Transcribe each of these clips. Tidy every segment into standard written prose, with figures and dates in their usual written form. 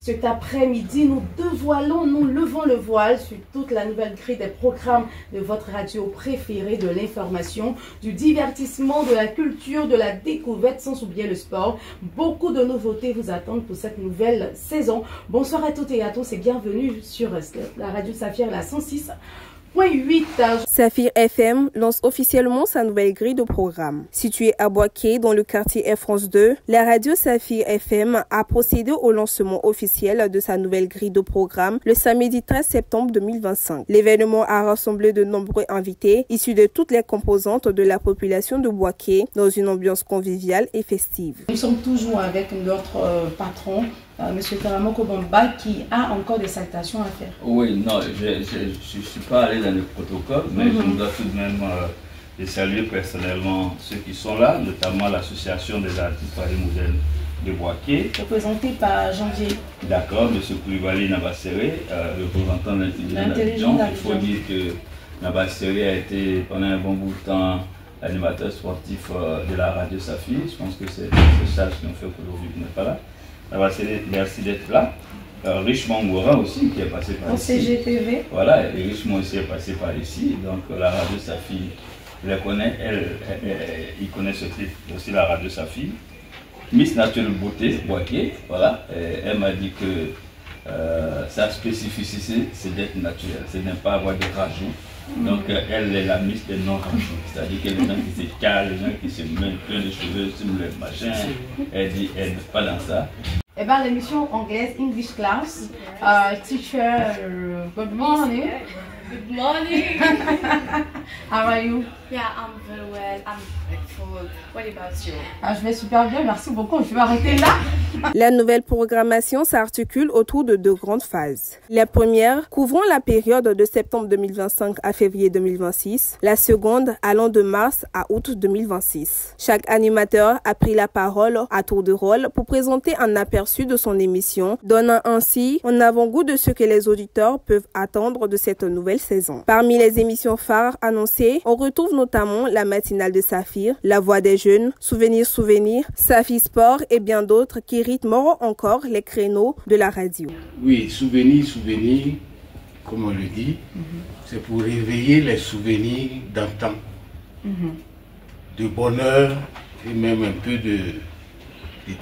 Cet après-midi, nous levons le voile sur toute la nouvelle grille des programmes de votre radio préférée, de l'information, du divertissement, de la culture, de la découverte, sans oublier le sport. Beaucoup de nouveautés vous attendent pour cette nouvelle saison. Bonsoir à toutes et à tous et bienvenue sur la radio Saphir, la 106.8. Saphir FM lance officiellement sa nouvelle grille de programme. Située à Boaké, dans le quartier Air France 2, la radio Saphir FM a procédé au lancement officiel de sa nouvelle grille de programme le samedi 13 septembre 2025. L'événement a rassemblé de nombreux invités issus de toutes les composantes de la population de Boaké dans une ambiance conviviale et festive. Nous sommes toujours avec notre patron, Monsieur Karamoko Bamba, qui a encore des salutations à faire. Oui, non, je ne suis pas allé dans le protocole, mais je dois tout de même saluer personnellement ceux qui sont là, notamment l'association des artistes modernes de Boaké. Représenté par Janvier. D'accord, M. Koulibaly Nabasséré, représentant de l'intelligence. Il faut dire que Nabasséré a été pendant un bon bout de temps animateur sportif de la radio Saphir. Je pense que c'est ça qui ont fait qu'aujourd'hui il n'est pas là. Merci d'être là. Richemont Ngora aussi qui est passé par ici. CGTV. Voilà, et Richemont aussi est passé par ici. Donc la radio Saphir, je la connais, il connaît aussi la radio Saphir. Miss Nature Beauté, Boaké, voilà, elle m'a dit que sa spécificité c'est d'être naturelle, c'est de ne pas avoir de rajout. Donc elle est la Miss des non-rajouts, c'est-à-dire que les gens qui se calent, les gens qui se mettent plein de cheveux sur le machin, elle dit elle n'est pas dans ça. Eh bien, l'émission anglaise English Class, teacher, good morning. Good morning. How are you? Yeah, I'm very well. I'm grateful. What about you? Je vais super bien, merci beaucoup. Je vais arrêter là. La nouvelle programmation s'articule autour de deux grandes phases. La première, couvrant la période de septembre 2025 à février 2026. La seconde, allant de mars à août 2026. Chaque animateur a pris la parole à tour de rôle pour présenter un aperçu de son émission, donnant ainsi un avant-goût de ce que les auditeurs peuvent attendre de cette nouvelle saison. Parmi les émissions phares annoncées, on retrouve notamment la matinale de Saphir, La Voix des Jeunes, Souvenirs, Saphir Sport et bien d'autres qui rythmeront encore les créneaux de la radio. Oui, souvenirs, comme on le dit, c'est pour réveiller les souvenirs d'antan, de bonheur et même un peu de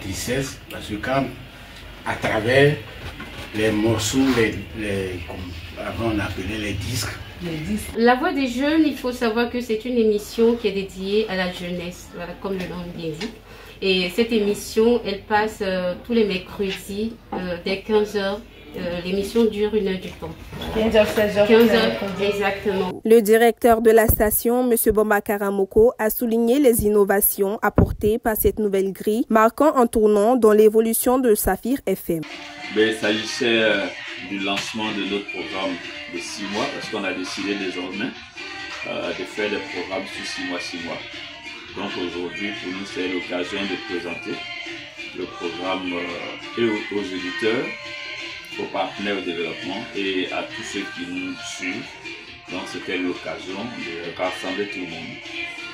tristesse, parce que quand, à travers les morceaux, avant on appelait les disques. La Voix des Jeunes, il faut savoir que c'est une émission qui est dédiée à la jeunesse, voilà, comme le nom l'indique. Et cette émission, elle passe tous les mercredis dès 15h. L'émission dure 1 heure du temps. 15h, 16h. 15h, exactement. Le directeur de la station, M. Bamba Karamoko, a souligné les innovations apportées par cette nouvelle grille, marquant un tournant dans l'évolution de Saphir FM. Il s'agissait du lancement de notre programme de 6 mois, parce qu'on a décidé désormais de faire des programmes sur 6 mois. Donc aujourd'hui, pour nous, c'est l'occasion de présenter le programme et aux éditeurs, aux partenaires au développement et à tous ceux qui nous suivent. Donc c'était l'occasion de rassembler tout le monde,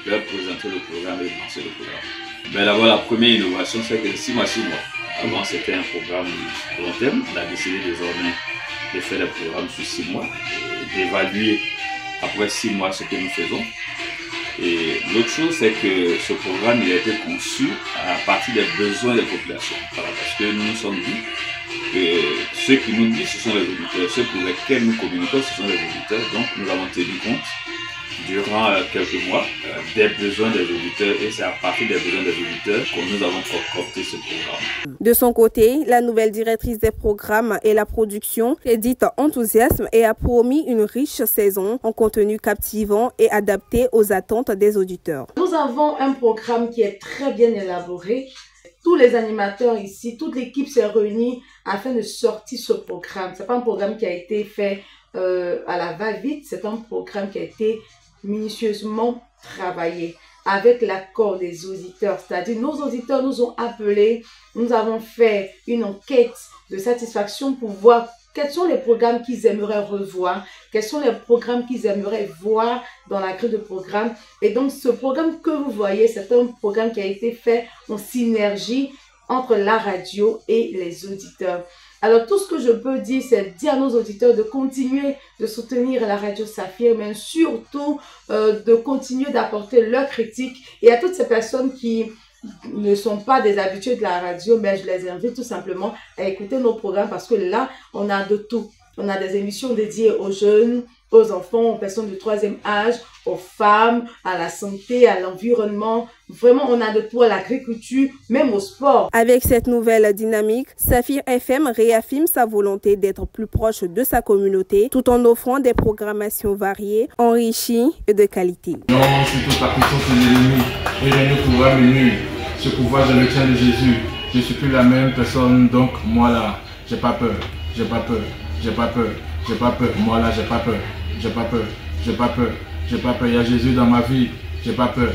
de leur présenter le programme et de lancer le programme. D'abord, la première innovation, c'est que 6 mois. Avant, c'était un programme long terme. On a décidé désormais de faire des programmes sur 6 mois, d'évaluer après 6 mois ce que nous faisons. Et l'autre chose, c'est que ce programme il a été conçu à partir des besoins des populations. Voilà, parce que nous nous sommes dit que ceux qui nous disent, ce sont les auditeurs. Ceux pour lesquels nous communiquons, ce sont les auditeurs. Donc nous avons tenu compte durant quelques mois des besoins des auditeurs et c'est à partir des besoins des auditeurs que nous avons concocté ce programme. De son côté, la nouvelle directrice des programmes et la production est dite enthousiasme et a promis une riche saison en contenu captivant et adapté aux attentes des auditeurs. Nous avons un programme qui est très bien élaboré. Tous les animateurs ici, toute l'équipe s'est réunie afin de sortir ce programme. Ce n'est pas un programme qui a été fait à la va-vite, c'est un programme qui a été minutieusement travaillé avec l'accord des auditeurs, c'est-à-dire nos auditeurs nous ont appelés, nous avons fait une enquête de satisfaction pour voir quels sont les programmes qu'ils aimeraient revoir, quels sont les programmes qu'ils aimeraient voir dans la grille de programme. Et donc, ce programme que vous voyez, c'est un programme qui a été fait en synergie entre la radio et les auditeurs. Alors, tout ce que je peux dire, c'est dire à nos auditeurs de continuer de soutenir la radio Saphir, mais surtout de continuer d'apporter leur critique. Et à toutes ces personnes qui ne sont pas des habitués de la radio, mais je les invite tout simplement à écouter nos programmes parce que là, on a de tout. On a des émissions dédiées aux jeunes, aux enfants, aux personnes du 3e âge, aux femmes, à la santé, à l'environnement. Vraiment, on a de tout, à l'agriculture, même au sport. Avec cette nouvelle dynamique, Saphir FM réaffirme sa volonté d'être plus proche de sa communauté tout en offrant des programmations variées, enrichies et de qualité. Non, c'est toute la puissance de l'ennemi et rien ne pourra me nuire. Ce pouvoir, je le tiens de Jésus. Je ne suis plus la même personne, donc moi là, j'ai pas peur, j'ai pas peur. J'ai pas peur, j'ai pas peur, moi là j'ai pas peur, j'ai pas peur, j'ai pas peur, j'ai pas peur, il y a Jésus dans ma vie, j'ai pas peur.